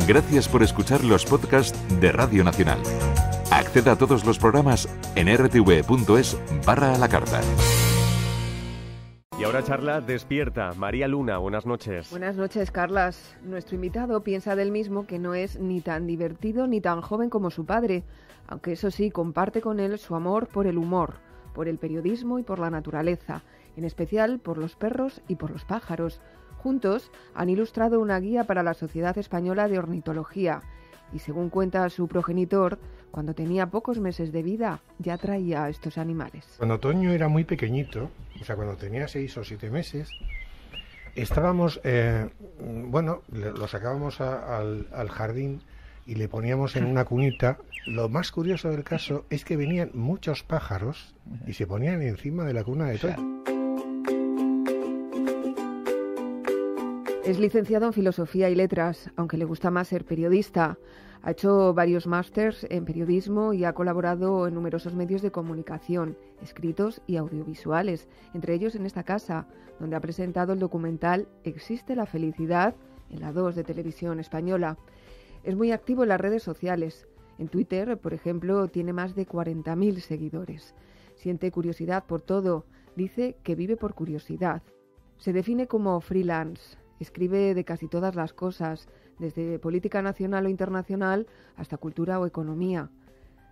Gracias por escuchar los podcasts de Radio Nacional. Acceda a todos los programas en rtv.es/a la carta. Y ahora charla Despierta. María Luna, buenas noches. Buenas noches, Carlas. Nuestro invitado piensa del mismo que no es ni tan divertido ni tan joven como su padre, aunque eso sí, comparte con él su amor por el humor, por el periodismo y por la naturaleza, en especial por los perros y por los pájaros. Juntos han ilustrado una guía para la Sociedad Española de Ornitología y, según cuenta su progenitor, cuando tenía pocos meses de vida ya traía a estos animales. Cuando Toño era muy pequeñito, o sea, cuando tenía 6 o 7 meses, estábamos, lo sacábamos al jardín y le poníamos en una cunita. Lo más curioso del caso es que venían muchos pájaros y se ponían encima de la cuna de Toño. Es licenciado en Filosofía y Letras, aunque le gusta más ser periodista. Ha hecho varios másters en periodismo y ha colaborado en numerosos medios de comunicación, escritos y audiovisuales, entre ellos en esta casa, donde ha presentado el documental Existe la felicidad, en la 2 de Televisión Española. Es muy activo en las redes sociales. En Twitter, por ejemplo, tiene más de 40.000 seguidores. Siente curiosidad por todo. Dice que vive por curiosidad. Se define como freelance. Escribe de casi todas las cosas, desde política nacional o internacional hasta cultura o economía.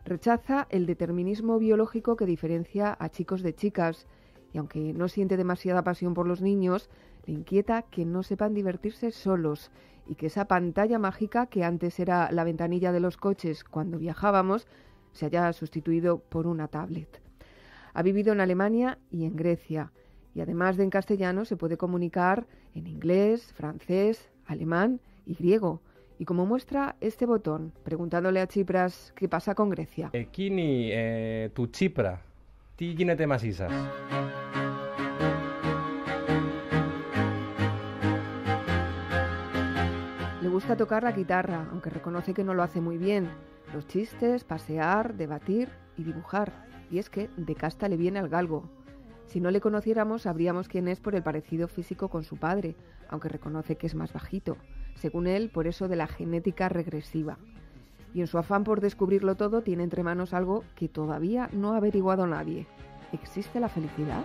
Rechaza el determinismo biológico que diferencia a chicos de chicas y, aunque no siente demasiada pasión por los niños, le inquieta que no sepan divertirse solos y que esa pantalla mágica que antes era la ventanilla de los coches cuando viajábamos se haya sustituido por una tablet. Ha vivido en Alemania y en Grecia. Y además de en castellano se puede comunicar en inglés, francés, alemán y griego. Y como muestra este botón, preguntándole a Tsipras qué pasa con Grecia. Kini tu Tsipra, ti γίνεται μαζί σας. Le gusta tocar la guitarra, aunque reconoce que no lo hace muy bien. Los chistes, pasear, debatir y dibujar. Y es que de casta le viene al galgo. Si no le conociéramos, sabríamos quién es por el parecido físico con su padre, aunque reconoce que es más bajito, según él, por eso de la genética regresiva. Y en su afán por descubrirlo todo, tiene entre manos algo que todavía no ha averiguado nadie. ¿Existe la felicidad?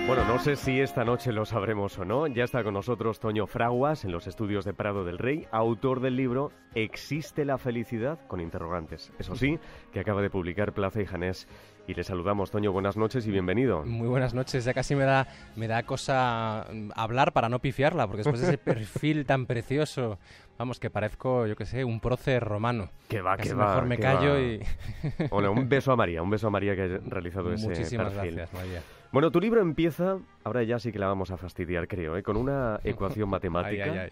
Bueno, no sé si esta noche lo sabremos o no. Ya está con nosotros Toño Fraguas en los estudios de Prado del Rey, autor del libro ¿Existe la felicidad? Con interrogantes. Eso sí, que acaba de publicar Plaza y Janés. Y le saludamos, Toño, buenas noches y bienvenido. Muy buenas noches, ya casi me da cosa hablar para no pifiarla, porque después de ese perfil tan precioso, vamos, que parezco, yo qué sé, un prócer romano. Que va, casi que va. Mejor me callo y... Hola, un beso a María que ha realizado ese Muchísimas perfil. Gracias, María. Bueno, tu libro empieza, ahora ya sí que la vamos a fastidiar, creo, con una ecuación matemática. Ay.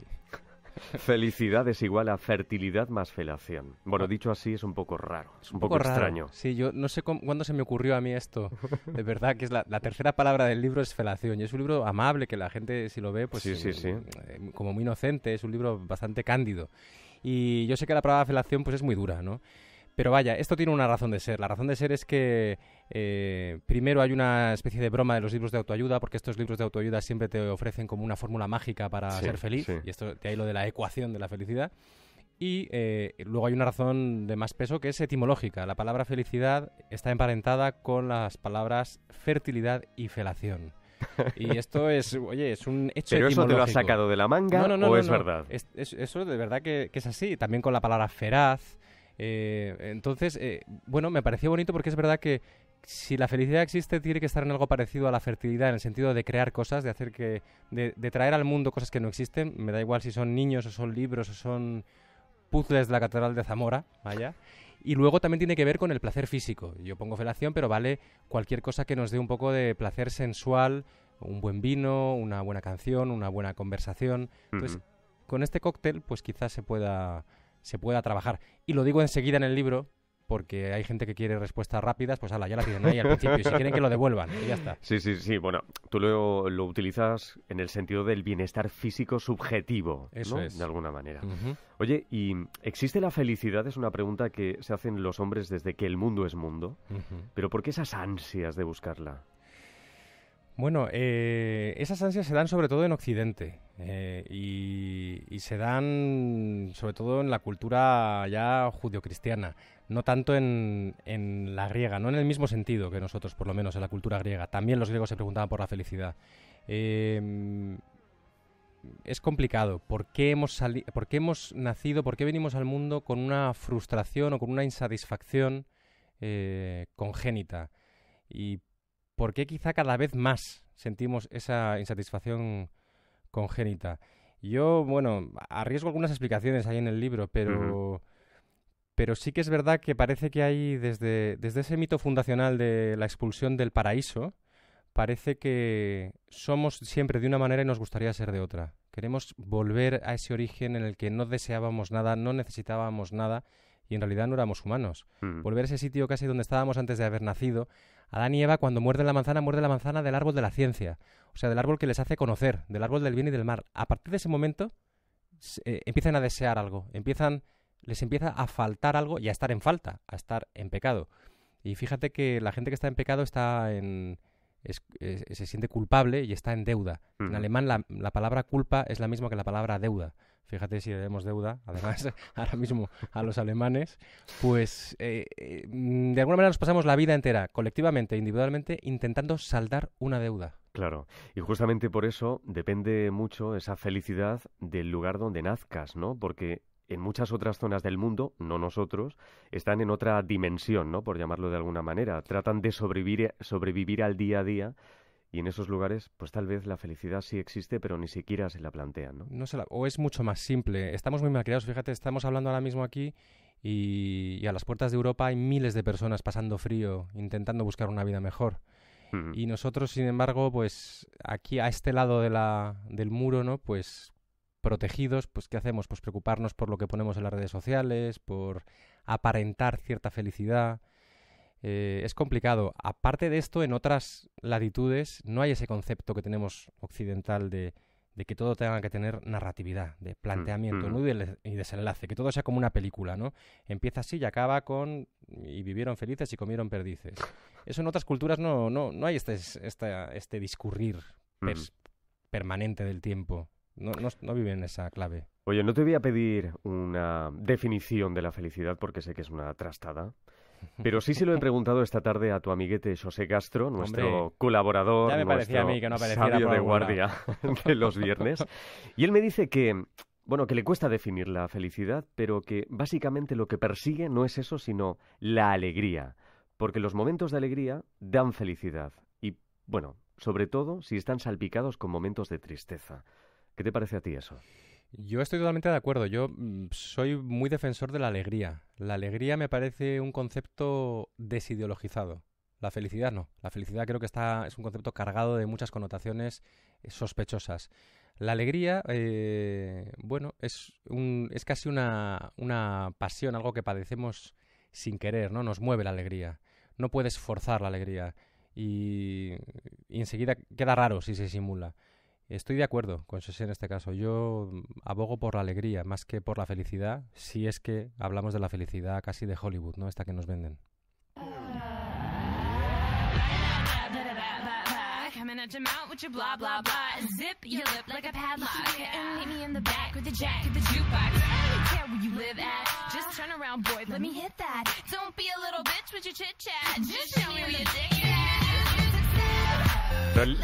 Felicidad es igual a fertilidad más felación. Bueno, dicho así es un poco raro, es un poco extraño. Sí, yo no sé cuándo se me ocurrió a mí esto. De verdad que es la tercera palabra del libro es felación. Y es un libro amable que la gente, si lo ve, pues sí. Como muy inocente. Es un libro bastante cándido. Y yo sé que la palabra felación pues es muy dura, ¿no? Pero vaya, esto tiene una razón de ser. La razón de ser es que primero hay una especie de broma de los libros de autoayuda, porque estos libros de autoayuda siempre te ofrecen como una fórmula mágica para ser feliz, y esto de ahí lo de la ecuación de la felicidad. Y luego hay una razón de más peso que es etimológica. La palabra felicidad está emparentada con las palabras fertilidad y felación. Y esto es, oye, es un hecho ¿Pero etimológico. eso te lo has sacado de la manga o es verdad? Eso de verdad que es así. También con la palabra feraz. Entonces, bueno, me pareció bonito porque es verdad que si la felicidad existe tiene que estar en algo parecido a la fertilidad, en el sentido de crear cosas, de hacer de traer al mundo cosas que no existen. Me da igual si son niños o son libros o son puzzles de la Catedral de Zamora, vaya. Y luego también tiene que ver con el placer físico. Yo pongo felación, pero vale cualquier cosa que nos dé un poco de placer sensual, un buen vino, una buena canción, una buena conversación. Entonces, con este cóctel, pues quizás se pueda trabajar. Y lo digo enseguida en el libro, porque hay gente que quiere respuestas rápidas, pues ala, ya la tienen ahí al principio, y si quieren que lo devuelvan, y ya está. Sí. Bueno, tú lo utilizas en el sentido del bienestar físico subjetivo, Eso ¿no? es. De alguna manera. Ujú. Oye, ¿y existe la felicidad? Es una pregunta que se hacen los hombres desde que el mundo es mundo. Ujú. Pero ¿por qué esas ansias de buscarla? Bueno, esas ansias se dan sobre todo en Occidente y se dan sobre todo en la cultura ya judio-cristiana, no tanto en la griega, no en el mismo sentido que nosotros, por lo menos en la cultura griega. También los griegos se preguntaban por la felicidad. Es complicado. ¿Por qué hemos nacido, por qué venimos al mundo con una frustración o con una insatisfacción congénita? Y ¿por qué quizá cada vez más sentimos esa insatisfacción congénita? Yo, bueno, arriesgo algunas explicaciones ahí en el libro, pero sí que es verdad que parece que hay, desde ese mito fundacional de la expulsión del paraíso, parece que somos siempre de una manera y nos gustaría ser de otra. Queremos volver a ese origen en el que no deseábamos nada, no necesitábamos nada y en realidad no éramos humanos. Volver a ese sitio casi donde estábamos antes de haber nacido. Adán y Eva, cuando muerde la manzana del árbol de la ciencia, o sea, del árbol que les hace conocer, del árbol del bien y del mal. A partir de ese momento empiezan a desear algo, les empieza a faltar algo y a estar en falta, a estar en pecado. Y fíjate que la gente que está en pecado se siente culpable y está en deuda. En alemán la palabra culpa es la misma que la palabra deuda. Fíjate si debemos deuda, además, ahora mismo a los alemanes, pues de alguna manera nos pasamos la vida entera, colectivamente, individualmente, intentando saldar una deuda. Claro, y justamente por eso depende mucho esa felicidad del lugar donde nazcas, ¿no? Porque en muchas otras zonas del mundo, no nosotros, están en otra dimensión, ¿no? Por llamarlo de alguna manera. Tratan de sobrevivir al día a día. Y en esos lugares, pues tal vez la felicidad sí existe, pero ni siquiera se la plantean, ¿no? O es mucho más simple. Estamos muy mal criados. Fíjate, estamos hablando ahora mismo aquí y a las puertas de Europa hay miles de personas pasando frío, intentando buscar una vida mejor. Y nosotros, sin embargo, pues aquí a este lado del muro, ¿no? Pues protegidos, pues ¿qué hacemos? Pues preocuparnos por lo que ponemos en las redes sociales, por aparentar cierta felicidad. Es complicado. Aparte de esto, en otras latitudes no hay ese concepto que tenemos occidental de que todo tenga que tener narratividad, de planteamiento, nudo y desenlace, que todo sea como una película, ¿no? Empieza así y acaba con y vivieron felices y comieron perdices. Eso en otras culturas no hay este discurrir permanente del tiempo. No viven esa clave. Oye, no te voy a pedir una definición de la felicidad porque sé que es una trastada. Pero sí se lo he preguntado esta tarde a tu amiguete José Castro, nuestro colaborador, ya me parecía a mí que no apareciera sabio por de alguna. guardia de los viernes. Y él me dice que le cuesta definir la felicidad, pero que básicamente lo que persigue no es eso, sino la alegría. Porque los momentos de alegría dan felicidad. Y, bueno, sobre todo si están salpicados con momentos de tristeza. ¿Qué te parece a ti eso? Yo estoy totalmente de acuerdo. Yo soy muy defensor de la alegría. La alegría me parece un concepto desideologizado. La felicidad no. La felicidad creo que es un concepto cargado de muchas connotaciones sospechosas. La alegría, es casi una pasión, algo que padecemos sin querer, ¿no? Nos mueve la alegría. No puedes forzar la alegría y enseguida queda raro si se simula. Estoy de acuerdo con José en este caso. Yo abogo por la alegría más que por la felicidad, si es que hablamos de la felicidad casi de Hollywood, ¿no? Esta que nos venden.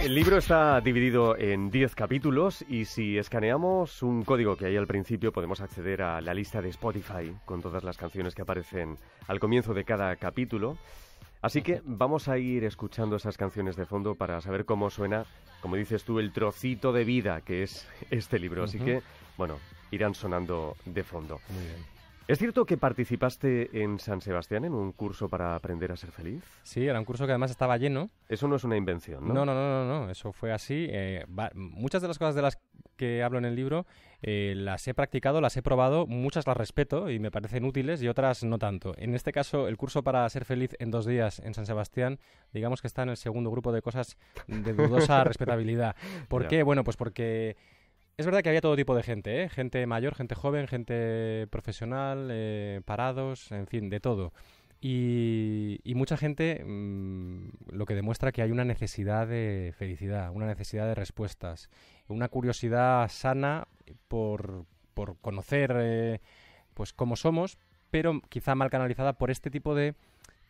El libro está dividido en 10 capítulos y si escaneamos un código que hay al principio podemos acceder a la lista de Spotify con todas las canciones que aparecen al comienzo de cada capítulo. Así que vamos a ir escuchando esas canciones de fondo para saber cómo suena, como dices tú, el trocito de vida que es este libro. Así que, bueno, irán sonando de fondo. Muy bien. ¿Es cierto que participaste en San Sebastián en un curso para aprender a ser feliz? Sí, era un curso que además estaba lleno. Eso no es una invención, ¿no? No, eso fue así. Muchas de las cosas de las que hablo en el libro las he practicado, las he probado, muchas las respeto y me parecen útiles y otras no tanto. En este caso, el curso para ser feliz en 2 días en San Sebastián, digamos que está en el segundo grupo de cosas de dudosa respetabilidad. ¿Por qué? Bueno, pues porque es verdad que había todo tipo de gente, ¿eh? Gente mayor, gente joven, gente profesional, parados, en fin, de todo. Y mucha gente lo que demuestra que hay una necesidad de felicidad, una necesidad de respuestas, una curiosidad sana por conocer pues cómo somos, pero quizá mal canalizada por este tipo de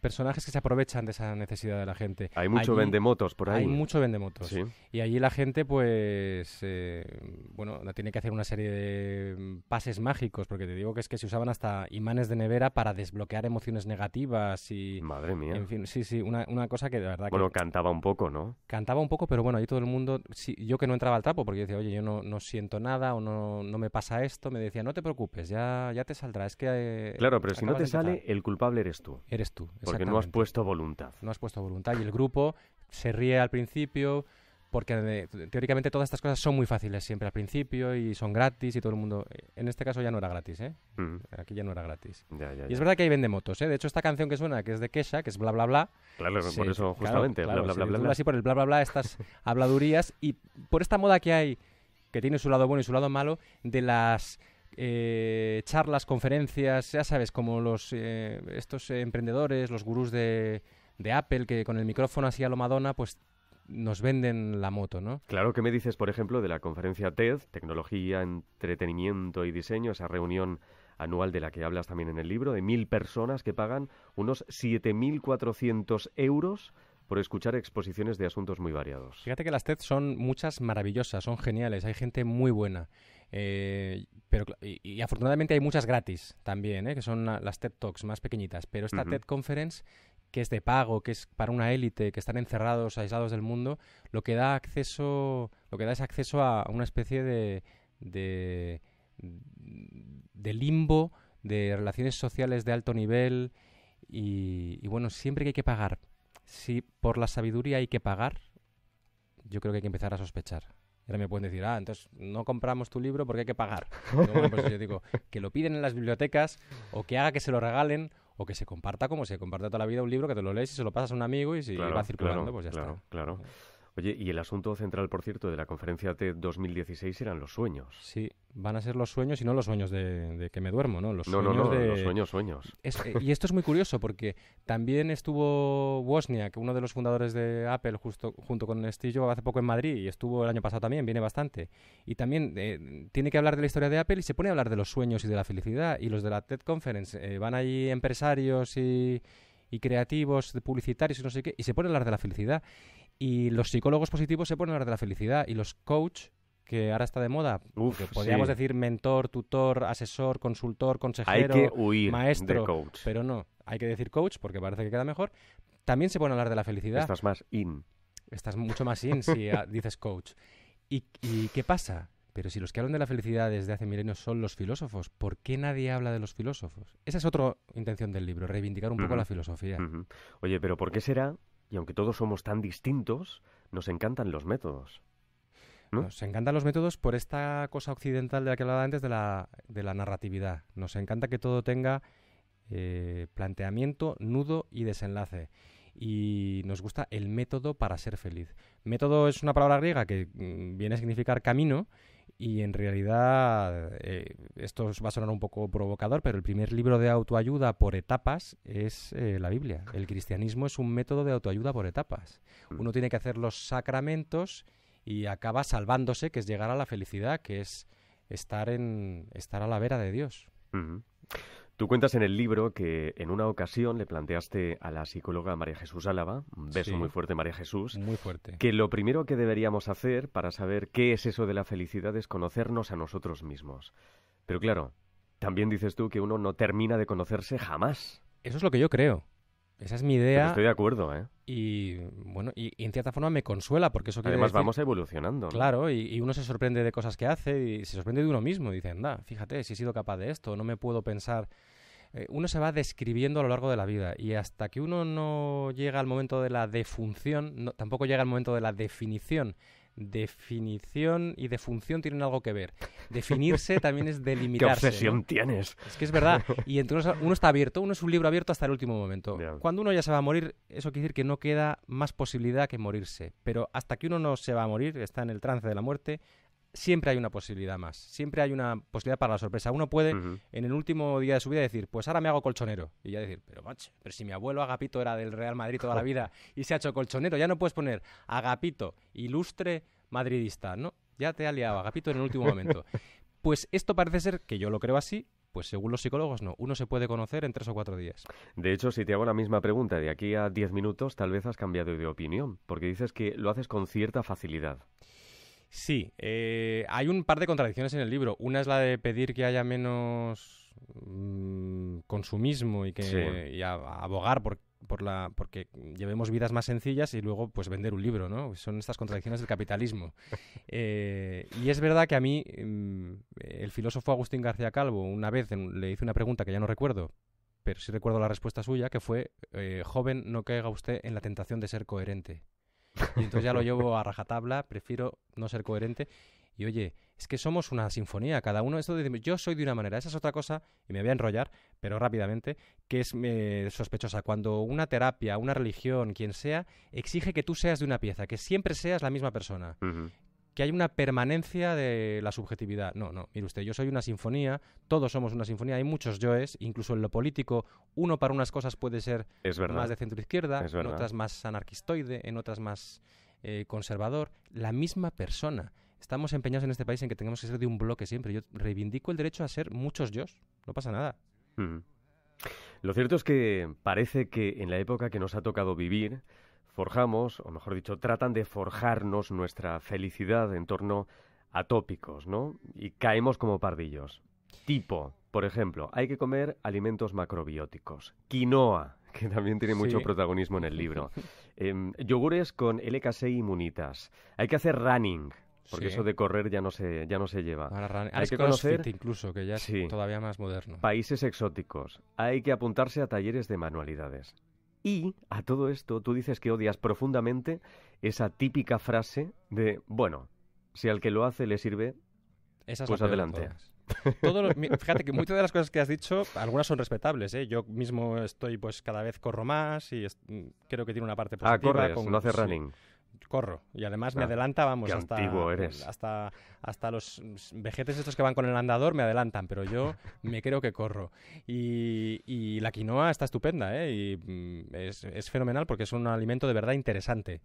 personajes que se aprovechan de esa necesidad de la gente. Hay mucho vendemotos por ahí. Hay mucho vendemotos. Sí. Y allí la gente, pues, tiene que hacer una serie de pases mágicos, porque te digo que es que se usaban hasta imanes de nevera para desbloquear emociones negativas y... Madre mía. En fin, sí, una cosa que de verdad Bueno, que... cantaba un poco, ¿no? Cantaba un poco, pero bueno, ahí todo el mundo... Sí, yo que no entraba al trapo, porque yo decía, oye, yo no siento nada o no me pasa esto, me decía, no te preocupes, ya te saldrá, es que... Claro, pero si no te acabas de empezar. sale, el culpable eres tú. Eres tú, Porque no has exactamente. puesto voluntad. No has puesto voluntad y el grupo se ríe al principio porque teóricamente todas estas cosas son muy fáciles siempre al principio y son gratis y todo el mundo... En este caso ya no era gratis, ¿eh? Aquí ya no era gratis. Ya. Y es verdad que hay vendemotos, ¿eh? De hecho, esta canción que suena, que es de Kesha, que es bla bla bla... Claro, por eso justamente, claro, bla, bla, se bla, bla, titula bla. así por el bla bla bla, estas habladurías y por esta moda que hay, que tiene su lado bueno y su lado malo, de las... charlas, conferencias, ya sabes, como estos emprendedores, los gurús de Apple, que con el micrófono así a lo Madonna, pues nos venden la moto, ¿no? Claro, ¿qué me dices, por ejemplo, de la conferencia TED, Tecnología, Entretenimiento y Diseño, esa reunión anual de la que hablas también en el libro, de 1.000 personas que pagan unos 7.400 euros por escuchar exposiciones de asuntos muy variados? Fíjate que las TED son muchas maravillosas, son geniales, hay gente muy buena. Pero afortunadamente hay muchas gratis también, que son las TED Talks más pequeñitas. Pero esta TED Conference, que es de pago, que es para una élite, que están encerrados, aislados del mundo, lo que da es acceso a una especie de limbo, de relaciones sociales de alto nivel y bueno, siempre que hay que pagar, si por la sabiduría hay que pagar, yo creo que hay que empezar a sospechar. Y ahora me pueden decir, entonces no compramos tu libro porque hay que pagar. Bueno, pues yo digo, que lo piden en las bibliotecas o que haga que se lo regalen o que se comparta como se comparte toda la vida un libro, que te lo lees y se lo pasas a un amigo y si va circulando, pues ya está. Claro. Oye, y el asunto central, por cierto, de la conferencia TED 2016 eran los sueños. Sí, van a ser los sueños y no los sueños de que me duermo, ¿no? Los sueños. Y esto es muy curioso porque también estuvo Wozniak, uno de los fundadores de Apple, junto con Steve Jobs hace poco en Madrid, y estuvo el año pasado también, viene bastante. Y también tiene que hablar de la historia de Apple y se pone a hablar de los sueños y de la felicidad. Y los de la TED Conference van allí empresarios y creativos, publicitarios y no sé qué, y se pone a hablar de la felicidad. Y los psicólogos positivos se ponen a hablar de la felicidad. Y los coach, que ahora está de moda, que podríamos decir mentor, tutor, asesor, consultor, consejero, hay que huir maestro, de coach. Pero no, hay que decir coach porque parece que queda mejor. También se ponen a hablar de la felicidad. Estás más in. Estás mucho más in si dices coach. ¿Y qué pasa? Pero si los que hablan de la felicidad desde hace milenios son los filósofos, ¿por qué nadie habla de los filósofos? Esa es otra intención del libro, reivindicar un poco la filosofía. Oye, pero ¿por qué será? Y aunque todos somos tan distintos, nos encantan los métodos, ¿no? Nos encantan los métodos por esta cosa occidental de la que hablaba antes, de la narratividad. Nos encanta que todo tenga planteamiento, nudo y desenlace. Y nos gusta el método para ser feliz. Método es una palabra griega que viene a significar camino y en realidad esto va a sonar un poco provocador, pero el primer libro de autoayuda por etapas es la Biblia. El cristianismo es un método de autoayuda por etapas. Uno tiene que hacer los sacramentos y acaba salvándose, que es llegar a la felicidad, que es estar a la vera de Dios. Tú cuentas en el libro que en una ocasión le planteaste a la psicóloga María Jesús Álava, un beso muy fuerte María Jesús, muy fuerte, que lo primero que deberíamos hacer para saber qué es eso de la felicidad es conocernos a nosotros mismos. Pero claro, también dices tú que uno no termina de conocerse jamás. Eso es lo que yo creo. Esa es mi idea. Pero estoy de acuerdo, ¿eh? Y bueno, y en cierta forma me consuela, porque eso quiere Además decir... vamos evolucionando, ¿no? Claro, y uno se sorprende de cosas que hace y se sorprende de uno mismo. Dice, anda, fíjate, si he sido capaz de esto, no me puedo pensar... uno se va describiendo a lo largo de la vida y hasta que uno no llega al momento de la defunción, tampoco llega al momento de la definición. Definición y defunción tienen algo que ver. Definirse también es delimitarse. ¿Qué obsesión ¿no? tienes? Es que es verdad. Y entonces uno está abierto, uno es un libro abierto hasta el último momento. Yeah. Cuando uno ya se va a morir, eso quiere decir que no queda más posibilidad que morirse. Pero hasta que uno no se va a morir, está en el trance de la muerte, siempre hay una posibilidad más. Siempre hay una posibilidad para la sorpresa. Uno puede, en el último día de su vida, decir, pues ahora me hago colchonero. Y ya decir, pero macho, pero si mi abuelo Agapito era del Real Madrid toda la vida y se ha hecho colchonero, ya no puedes poner Agapito, ilustre madridista, ¿no? Ya te ha liado Agapito en el último momento. Pues esto parece ser, que yo lo creo así, pues según los psicólogos no. Uno se puede conocer en 3 o 4 días. De hecho, si te hago la misma pregunta de aquí a 10 minutos, tal vez has cambiado de opinión, porque dices que lo hahaces con cierta facilidad. Sí, hay un par de contradicciones en el libro. Una es la de pedir que haya menos consumismo y que Sí. y abogar porque llevemos vidas más sencillas y luego pues vender un libro, ¿no? Son estas contradicciones del capitalismo. Y es verdad que a mí el filósofo Agustín García Calvo una vez le hice una pregunta que ya no recuerdo, pero sí recuerdo la respuesta suya, que fue joven, no caiga usted en la tentación de ser coherente. Y entonces ya lo llevo a rajatabla, prefiero no ser coherente. Y oye, es que somos una sinfonía, cada uno, esto de yo soy de una manera, esa es otra cosa, y me voy a enrollar, pero rápidamente, que es sospechosa. Cuando una terapia, una religión, quien sea, exige que tú seas de una pieza, que siempre seas la misma persona. Que hay una permanencia de la subjetividad. No, mire usted, yo soy una sinfonía, todos somos una sinfonía, hay muchos yoes, incluso en lo político, uno para unas cosas puede ser más de centro-izquierda, en otras más anarquistoide, en otras más conservador. La misma persona. Estamos empeñados en este país en que tengamos que ser de un bloque siempre. Yo reivindico el derecho a ser muchos yos, no pasa nada. Lo cierto es que parece que en la época que nos ha tocado vivir, forjamos, o mejor dicho, tratan de forjarnos nuestra felicidad en torno a tópicos, ¿no? Y caemos como pardillos. Tipo, por ejemplo, hay que comer alimentos macrobióticos. Quinoa, que también tiene mucho protagonismo en el libro. Yogures con LK6 inmunitas. Hay que hacer running, porque eso de correr ya no se lleva. Hay que conocer incluso, que ya es todavía más moderno. Países exóticos. Hay que apuntarse a talleres de manualidades. Y a todo esto tú dices que odias profundamente esa típica frase de, bueno, si al que lo hace le sirve, pues adelante. Fíjate que muchas de las cosas que has dicho, algunas son respetables, ¿eh? Yo mismo estoy, pues cada vez corro más y creo que tiene una parte positiva. Corres, no haces running. Corro, y además me adelanta, vamos, antiguo eres. hasta los vejetes estos que van con el andador me adelantan, pero yo me creo que corro. Y la quinoa está estupenda, ¿eh? Y es fenomenal porque es un alimento de verdad interesante.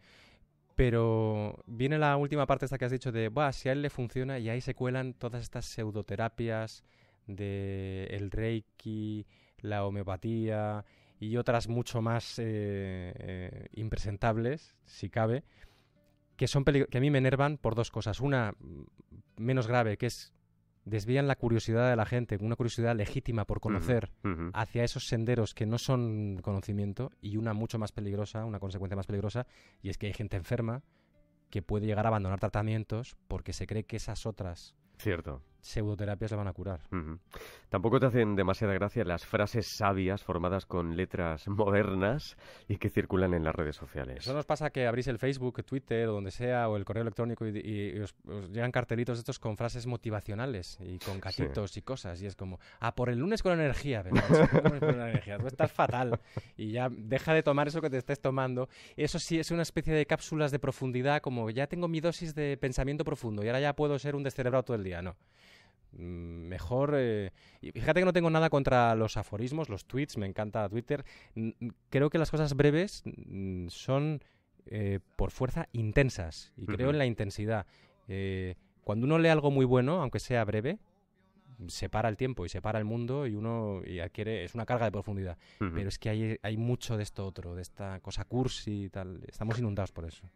Pero viene la última parte esta que has dicho de, si a él le funciona, y ahí se cuelan todas estas pseudoterapias de el Reiki, la homeopatía y otras mucho más impresentables, si cabe, que son que a mí me enervan por dos cosas. Una, menos grave, que es desvían la curiosidad de la gente, una curiosidad legítima por conocer, hacia esos senderos que no son conocimiento, y una mucho más peligrosa, una consecuencia más peligrosa, y es que hay gente enferma que puede llegar a abandonar tratamientos porque se cree que esas otras pseudoterapias le van a curar. Tampoco te hacen demasiada gracia las frases sabias formadas con letras modernas y que circulan en las redes sociales. Eso nos pasa que abrís el Facebook, Twitter o donde sea, o el correo electrónico y os llegan cartelitos de estos con frases motivacionales y con gatitos y cosas, y es como, por el lunes con energía, pero tú estás fatal y ya deja de tomar eso que te estés tomando. Eso sí es una especie de cápsulas de profundidad, como ya tengo mi dosis de pensamiento profundo y ahora ya puedo ser un descerebrado todo el día. No. Mejor, y fíjate que no tengo nada contra los aforismos, los tweets, me encanta Twitter. Creo que las cosas breves son por fuerza intensas, y creo en la intensidad. Cuando uno lee algo muy bueno, aunque sea breve, separa el tiempo y separa el mundo y adquiere, es una carga de profundidad. Pero es que hay mucho de esto otro, de esta cosa cursi y tal. Estamos inundados por eso.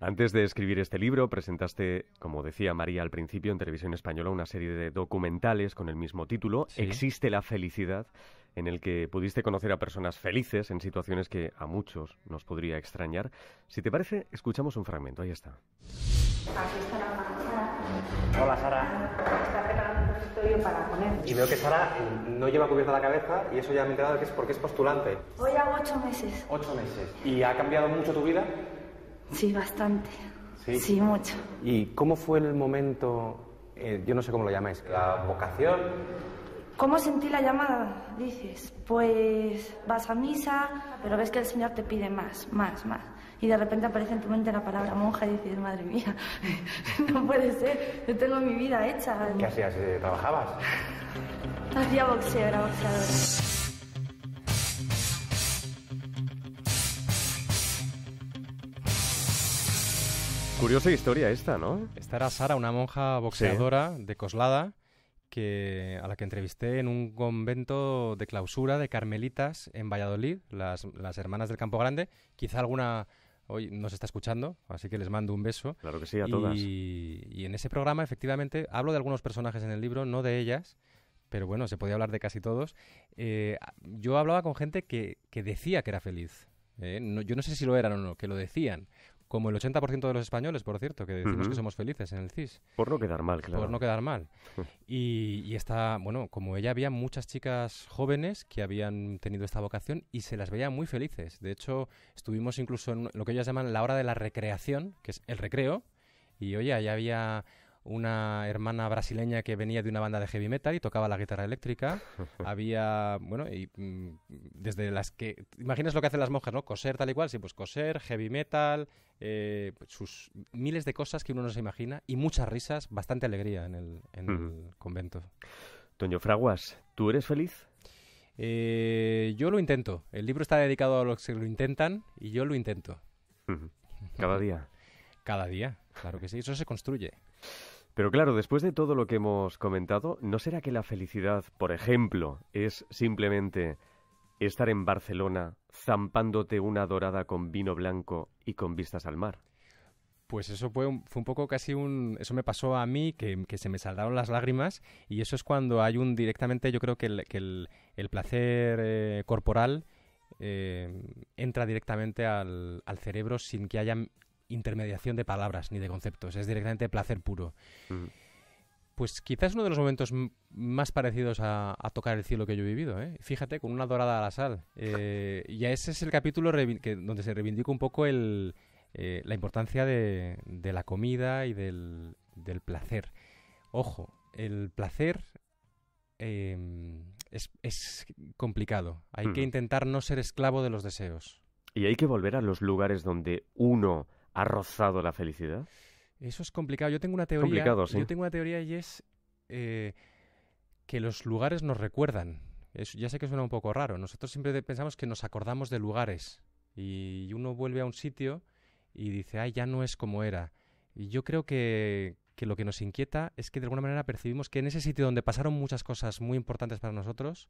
Antes de escribir este libro, presentaste, como decía María al principio, en Televisión Española, una serie de documentales con el mismo título, Existe la felicidad. en el que pudiste conocer a personas felices en situaciones que a muchos nos podría extrañar. Si te parece, escuchamos un fragmento. Ahí está. Aquí está la Sara. Hola, Sara. Está preparando un estudio para poner. Y veo que Sara no lleva cubierta la cabeza y eso ya me he enterado que es porque es postulante. Hoy hago 8 meses. 8 meses. ¿Y ha cambiado mucho tu vida? Sí, bastante. Sí. Sí, mucho. ¿Y cómo fue el momento, yo no sé cómo lo llamáis, la vocación? ¿Cómo sentí la llamada? Dices, pues vas a misa, pero ves que el Señor te pide más. Y de repente aparece en tu mente la palabra monja y dices, madre mía, no puede ser, yo tengo mi vida hecha. ¿Qué hacías? ¿Trabajabas? Hacía boxeo, era boxeadora. Curiosa historia esta, ¿no? Esta era Sara, una monja boxeadora de Coslada, a la que entrevisté en un convento de clausura de carmelitas en Valladolid, las hermanas del Campo Grande. Quizá alguna hoy nos está escuchando, así que les mando un beso. Claro que sí, a todas. Y en ese programa, efectivamente, hablo de algunos personajes en el libro, no de ellas, pero bueno, se podía hablar de casi todos. Yo hablaba con gente que decía que era feliz. Yo no sé si lo eran o no, que lo decían. Como el 80% de los españoles, por cierto, que decimos que somos felices en el CIS. Por no quedar mal, claro. Por no quedar mal. Y esta, bueno, como ella, había muchas chicas jóvenes que habían tenido esta vocación y se las veía muy felices. De hecho, estuvimos incluso en lo que ellas llaman la hora de la recreación, que es el recreo. Y oye, allá había una hermana brasileña que venía de una banda de heavy metal y tocaba la guitarra eléctrica. Había, bueno, y desde las que... ¿Imaginas lo que hacen las monjas, no? Coser tal y cual, sí, pues coser, heavy metal, sus miles de cosas que uno no se imagina y muchas risas, bastante alegría en el convento. Toño Fraguas, ¿tú eres feliz? Yo lo intento. El libro está dedicado a los que lo intentan y yo lo intento. ¿Cada día? Cada día, claro que sí. Eso se construye. Pero claro, después de todo lo que hemos comentado, ¿no será que la felicidad, por ejemplo, es simplemente estar en Barcelona zampándote una dorada con vino blanco y con vistas al mar? Pues eso fue un poco casi eso me pasó a mí, que se me saldaron las lágrimas, y eso es cuando hay directamente, yo creo que el placer corporal entra directamente al cerebro sin que haya intermediación de palabras ni de conceptos, es directamente placer puro. Pues quizás uno de los momentos más parecidos a tocar el cielo que yo he vivido, ¿eh? Fíjate, con una dorada a la sal. Y ese es el capítulo donde se reivindica un poco la importancia de la comida y del placer. Ojo, el placer es complicado. Hay que intentar no ser esclavo de los deseos. ¿Y hay que volver a los lugares donde uno ha rozado la felicidad? Eso es complicado. Yo tengo una teoría. Complicado, sí. Yo tengo una teoría y es que los lugares nos recuerdan. Ya sé que suena un poco raro. Nosotros siempre pensamos que nos acordamos de lugares y uno vuelve a un sitio y dice, ay, ya no es como era. Y yo creo que lo que nos inquieta es que de alguna manera percibimos que en ese sitio donde pasaron muchas cosas muy importantes para nosotros,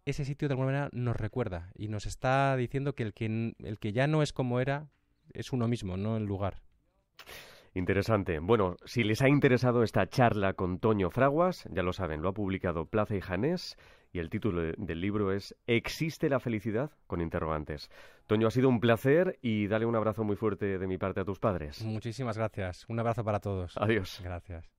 ese sitio de alguna manera nos recuerda y nos está diciendo que el que ya no es como era es uno mismo, no el lugar. Interesante. Bueno, si les ha interesado esta charla con Toño Fraguas, ya lo saben, lo ha publicado Plaza y Janés y el título del libro es ¿Existe la felicidad? Con interrogantes. Toño, ha sido un placer y dale un abrazo muy fuerte de mi parte a tus padres. Muchísimas gracias. Un abrazo para todos. Adiós. Gracias.